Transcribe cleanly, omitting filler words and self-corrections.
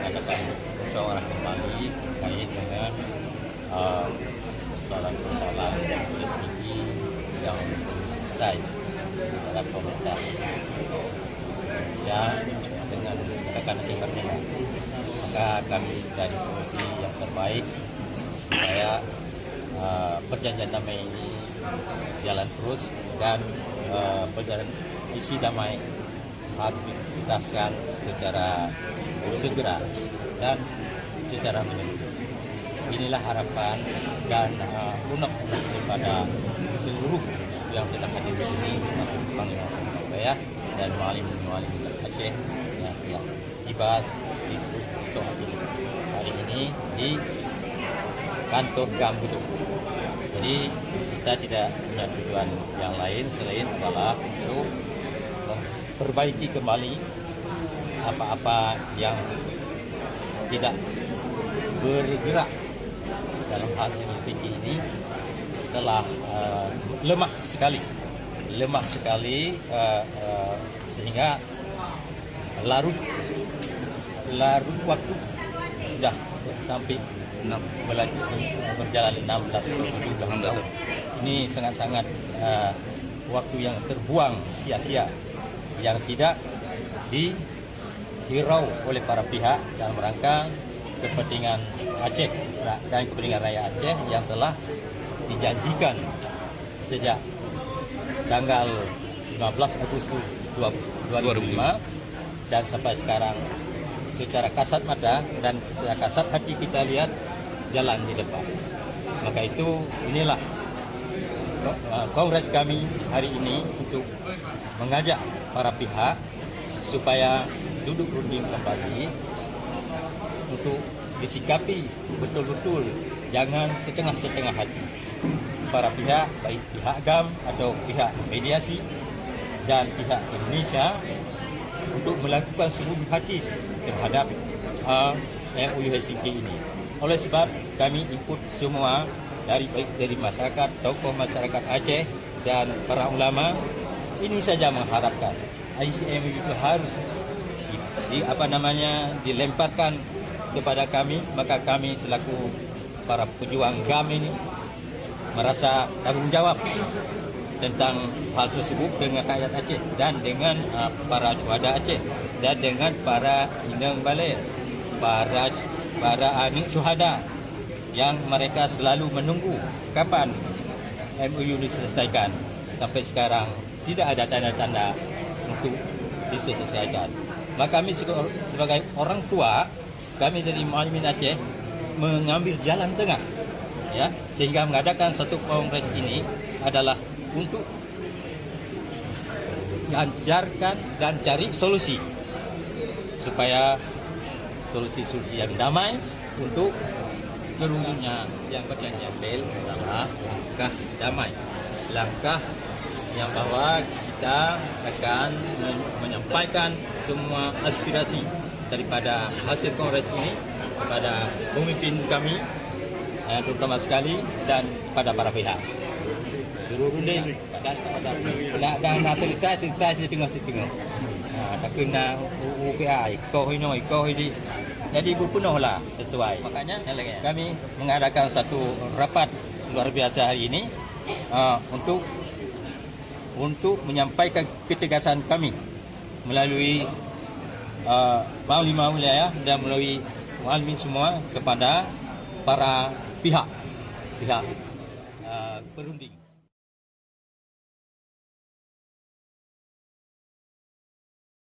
mengadakan musyawarah kembali terkait dengan persoalan-persoalan definisi yang belum selesai dalam pemerintah. Dan dengan mengadakan acara maka kami dari solusi yang terbaik supaya perjanjian damai ini jalan terus dan berjalan isi damai harus dituntaskan secara segera dan secara menyeluruh. Inilah harapan dan unek-unek daripada seluruh yang telah hadir di sini, termasuk Panglima Surabaya dan muallim-muallim Aceh yang tiba di Sulawesi Aceh hari ini di kantor GAM Buduk. Jadi kita tidak punya tujuan yang lain selain adalah untuk memperbaiki kembali apa-apa yang tidak bergerak dalam hal industri ini telah lemah sekali sehingga larut waktu sudah sampai berjalan 16 tahun. Ini sangat-sangat waktu yang terbuang sia-sia yang tidak dihirau oleh para pihak dalam rangka kepentingan Aceh dan kepentingan rakyat Aceh yang telah dijanjikan sejak tanggal 15 Agustus 2005 dan sampai sekarang secara kasat mata dan secara kasat hati kita lihat jalan di depan. Maka itu inilah kongres kami hari ini untuk mengajak para pihak supaya duduk runding kembali untuk disikapi betul-betul, jangan setengah-setengah hati. Para pihak, baik pihak GAM atau pihak mediasi dan pihak Indonesia untuk melakukan seluruh hati terhadap MOU Helsinki ini. Oleh sebab kami input semua baik dari masyarakat, tokoh masyarakat Aceh dan para ulama, ini saja mengharapkan ICMU itu harus dilemparkan kepada kami, maka kami selaku para pejuang GAM ini merasa tanggung jawab tentang hal tersebut dengan rakyat Aceh dan dengan para syuhada Aceh dan dengan para inang balai, para anak syuhada yang mereka selalu menunggu kapan MOU diselesaikan. Sampai sekarang tidak ada tanda-tanda untuk diselesaikan. Maka kami sebagai orang tua, kami dari Muallimin Aceh mengambil jalan tengah, ya, sehingga mengadakan satu kongres ini adalah untuk lancarkan dan cari solusi supaya solusi-solusi yang damai untuk seluruhnya. Yang perjanjian Bel adalah langkah damai, langkah yang bahwa kita akan menyampaikan semua aspirasi daripada hasil kongres ini kepada pemimpin kami, terutama sekali, dan pada para pihak. Turun-turun dan cerita setengah-setengah. Tak kena UPI, kau ini. Jadi penuhlah sesuai. Makanya kami mengadakan satu rapat luar biasa hari ini untuk menyampaikan ketegasan kami melalui Panglima Wilayah dan melalui muallimin semua kepada para pihak perunding.